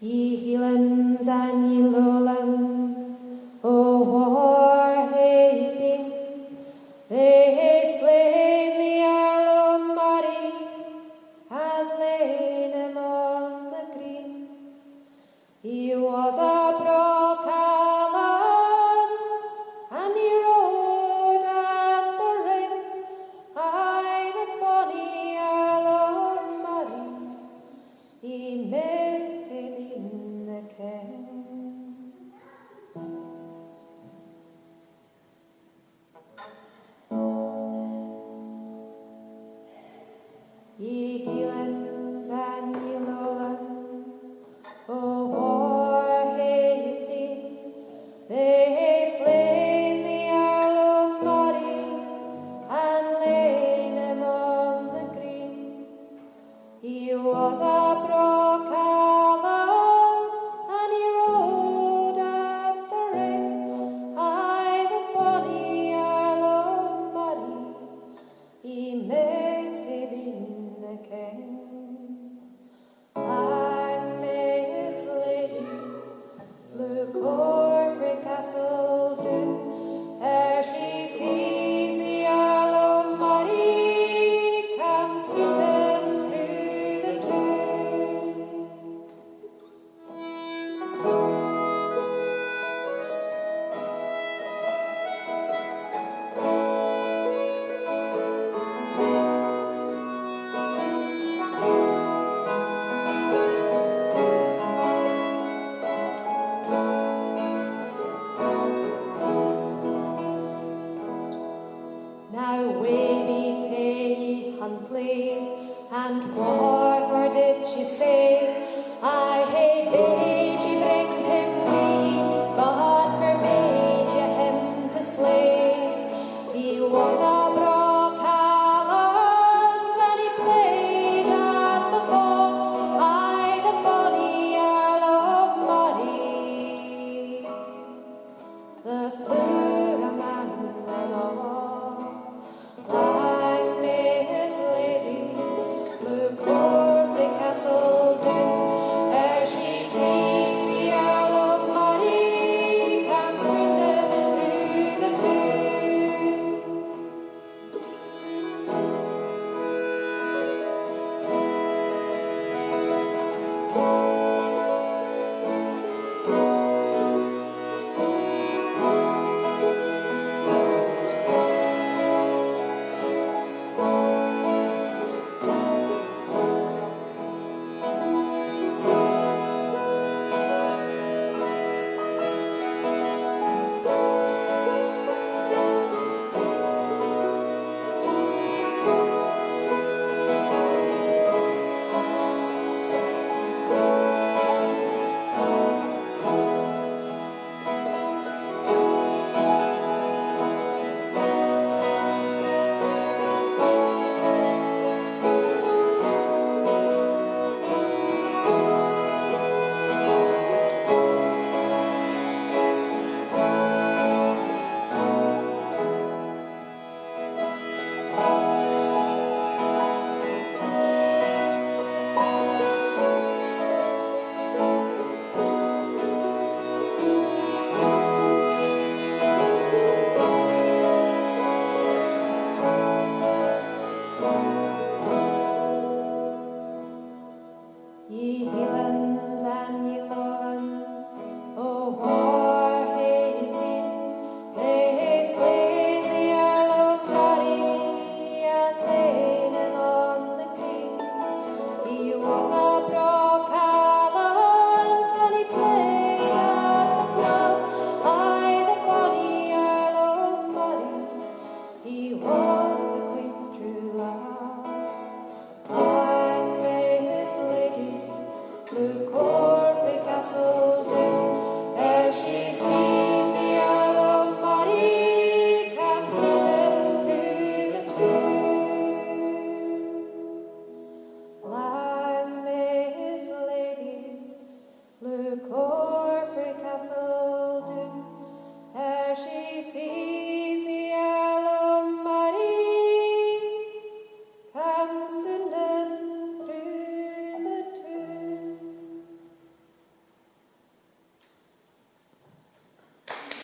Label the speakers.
Speaker 1: Ye highlands and ye lowlands, O war hae been, they hae slain the Earl of Murray and lain him on the green. He was a broke land, and he rode at the ring. Aye, the bonny Earl of Murray, he made him in the ken. Ye highlands and ye lowlands, O war hae been, they hae slain the Earl of Murray and lain him on the green. He was a broke land, and he rode at the ring. Aye, the bonny Earl of Murray, he made him in the ken. And may his lady look o'er frae Castle Doon, ere she sees the Earl of Murray come sweeping through the town. Now way be tae ye Huntly, and wharfor did she say? I hae bade ye bring him we, but forbade ye him to slay. He was a broke land, and he played at the ball. Aye, the bonny Earl of Murray, the Fleur man and all. And may his lady look o'er the Castle Doon, ere she sees the Earl of Murray come sweeping through the town. Ye highlands and ye lowlands, O war hae been, they hae slain the Earl of Murray and lain him on the green. He was a broke land, and he played at the club. Aye, the bonny Earl of Murray, he was the Queen's true love. And may his lady look o'er frae Castle Doon, ere she sees the Earl of Murray come sweeping through the town. And may his lady look o'er frae Castle Doon, ere she sees